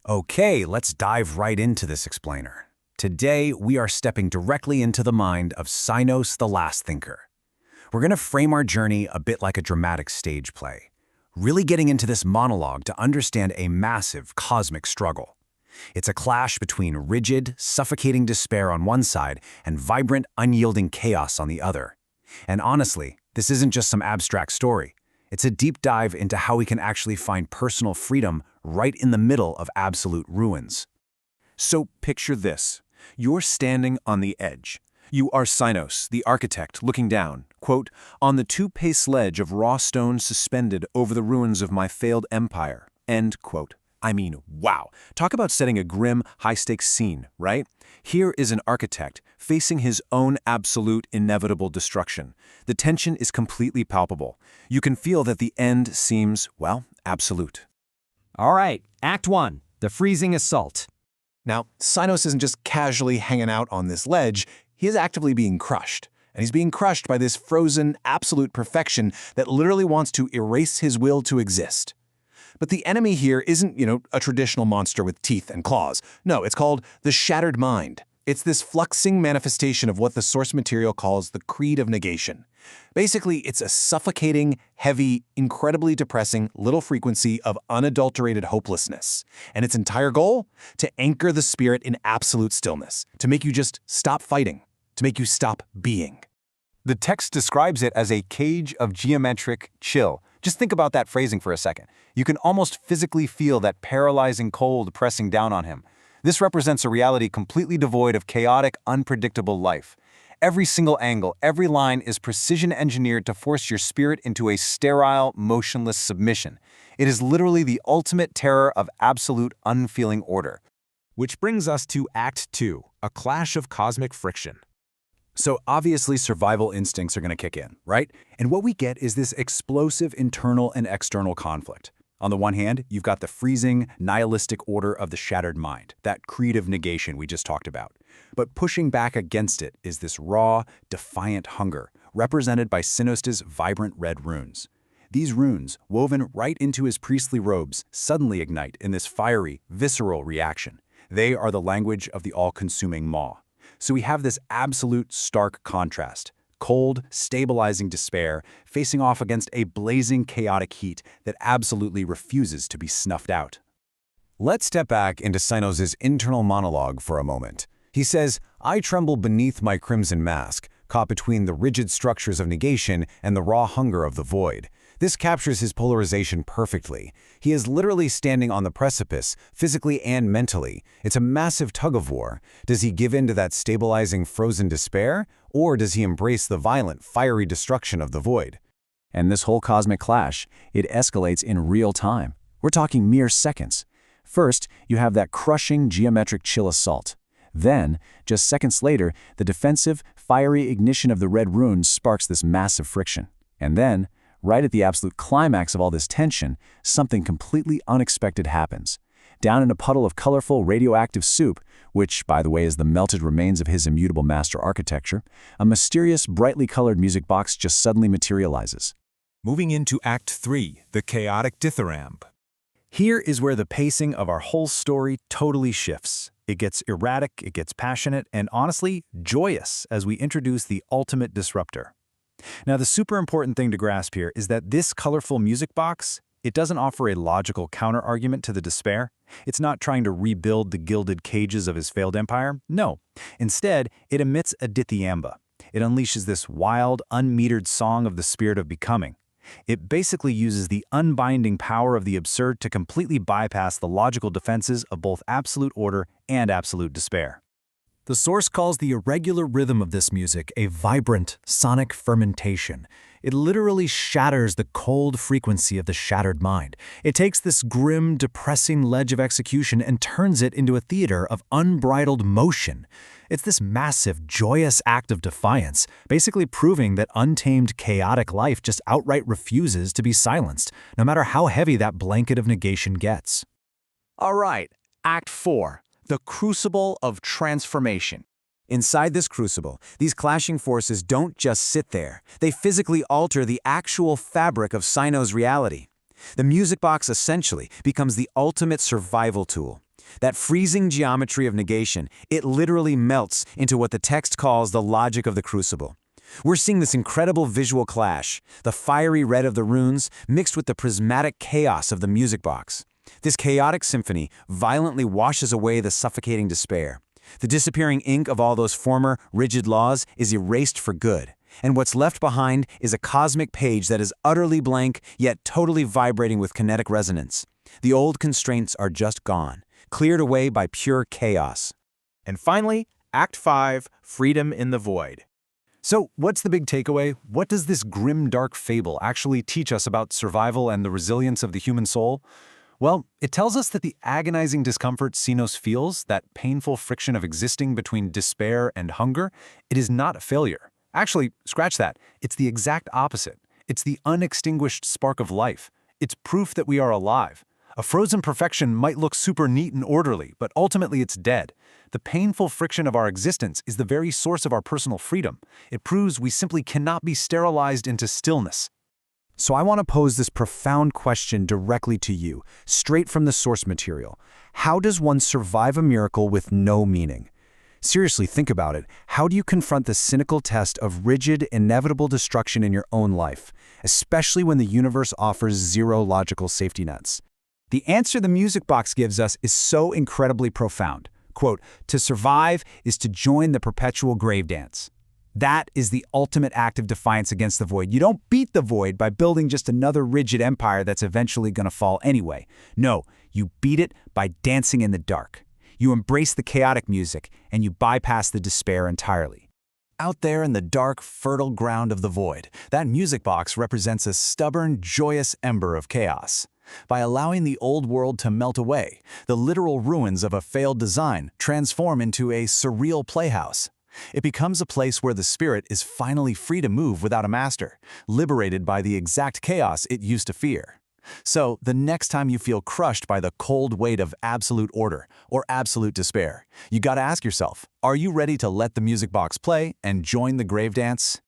Okay, let's dive right into this explainer. Today, we are stepping directly into the mind of Cynos the Last Thinker. We're going to frame our journey a bit like a dramatic stage play, really getting into this monologue to understand a massive cosmic struggle. It's a clash between rigid, suffocating despair on one side and vibrant, unyielding chaos on the other. And honestly, this isn't just some abstract story. It's a deep dive into how we can actually find personal freedom right in the middle of absolute ruins. So picture this. You're standing on the edge. You are Cynos, the architect, looking down, quote, on the two-pace ledge of raw stone suspended over the ruins of my failed empire, end quote. I mean, wow. Talk about setting a grim, high-stakes scene, right? Here is an architect facing his own absolute, inevitable destruction. The tension is completely palpable. You can feel that the end seems, well, absolute. All right, Act 1, the freezing assault. Now, Cynos isn't just casually hanging out on this ledge, he is actively being crushed. And he's being crushed by this frozen, absolute perfection that literally wants to erase his will to exist. But the enemy here isn't, a traditional monster with teeth and claws. No, it's called the Shattered Mind. It's this fluxing manifestation of what the source material calls the Creed of Negation. Basically, it's a suffocating, heavy, incredibly depressing little frequency of unadulterated hopelessness. And its entire goal? To anchor the spirit in absolute stillness, to make you just stop fighting, to make you stop being. The text describes it as a cage of geometric chill. Just think about that phrasing for a second. You can almost physically feel that paralyzing cold pressing down on him. This represents a reality completely devoid of chaotic, unpredictable life. Every single angle, every line is precision engineered to force your spirit into a sterile, motionless submission. It is literally the ultimate terror of absolute, unfeeling order. Which brings us to Act 2, a clash of cosmic friction. So obviously survival instincts are going to kick in, right? And what we get is this explosive internal and external conflict. On the one hand, you've got the freezing, nihilistic order of the shattered mind, that creed of negation we just talked about. But pushing back against it is this raw, defiant hunger, represented by Cynos' vibrant red runes. These runes, woven right into his priestly robes, suddenly ignite in this fiery, visceral reaction. They are the language of the all-consuming maw. So we have this absolute stark contrast. Cold, stabilizing despair facing off against a blazing, chaotic heat that absolutely refuses to be snuffed out. Let's step back into Cynos' internal monologue for a moment. He says, "I tremble beneath my crimson mask, caught between the rigid structures of negation and the raw hunger of the void." This captures his polarization perfectly. He is literally standing on the precipice, physically and mentally. It's a massive tug-of-war. Does he give in to that stabilizing, frozen despair? Or does he embrace the violent, fiery destruction of the void? And this whole cosmic clash, it escalates in real time. We're talking mere seconds. First, you have that crushing geometric chill assault. Then, just seconds later, the defensive, fiery ignition of the red runes sparks this massive friction. And then, right at the absolute climax of all this tension, something completely unexpected happens. Down in a puddle of colorful radioactive soup, which, by the way, is the melted remains of his immutable master architecture, a mysterious, brightly colored music box just suddenly materializes. Moving into Act 3, the chaotic Dithyramb. Here is where the pacing of our whole story totally shifts. It gets erratic, it gets passionate, and honestly, joyous as we introduce the ultimate disruptor. Now, the super important thing to grasp here is that this colorful music box, it doesn't offer a logical counter-argument to the despair. It's not trying to rebuild the gilded cages of his failed empire. No. Instead, it emits a Dithyramb. It unleashes this wild, unmetered song of the spirit of becoming. It basically uses the unbinding power of the absurd to completely bypass the logical defenses of both absolute order and absolute despair. The source calls the irregular rhythm of this music a vibrant, sonic fermentation. It literally shatters the cold frequency of the shattered mind. It takes this grim, depressing ledge of execution and turns it into a theater of unbridled motion. It's this massive, joyous act of defiance, basically proving that untamed, chaotic life just outright refuses to be silenced, no matter how heavy that blanket of negation gets. All right, Act 4. The crucible of transformation. Inside this crucible, these clashing forces don't just sit there. They physically alter the actual fabric of Cynos' reality. The music box essentially becomes the ultimate survival tool. That freezing geometry of negation, it literally melts into what the text calls the logic of the crucible. We're seeing this incredible visual clash, the fiery red of the runes mixed with the prismatic chaos of the music box. This chaotic symphony violently washes away the suffocating despair. The disappearing ink of all those former, rigid laws is erased for good, and what's left behind is a cosmic page that is utterly blank, yet totally vibrating with kinetic resonance. The old constraints are just gone, cleared away by pure chaos. And finally, Act 5, Freedom in the Void. So, what's the big takeaway? What does this grim, dark fable actually teach us about survival and the resilience of the human soul? Well, it tells us that the agonizing discomfort Sinos feels, that painful friction of existing between despair and hunger, it is not a failure. Actually, scratch that. It's the exact opposite. It's the unextinguished spark of life. It's proof that we are alive. A frozen perfection might look super neat and orderly, but ultimately it's dead. The painful friction of our existence is the very source of our personal freedom. It proves we simply cannot be sterilized into stillness. So I want to pose this profound question directly to you, straight from the source material. How does one survive a miracle with no meaning? Seriously, think about it. How do you confront the cynical test of rigid, inevitable destruction in your own life, especially when the universe offers zero logical safety nets? The answer the music box gives us is so incredibly profound. Quote, "To survive is to join the perpetual grave dance." That is the ultimate act of defiance against the void. You don't beat the void by building just another rigid empire that's eventually going to fall anyway. No, you beat it by dancing in the dark. You embrace the chaotic music, and you bypass the despair entirely. Out there in the dark, fertile ground of the void, that music box represents a stubborn, joyous ember of chaos. By allowing the old world to melt away, the literal ruins of a failed design transform into a surreal playhouse. It becomes a place where the spirit is finally free to move without a master, liberated by the exact chaos it used to fear. So, the next time you feel crushed by the cold weight of absolute order or absolute despair, you gotta ask yourself, are you ready to let the music box play and join the grave dance?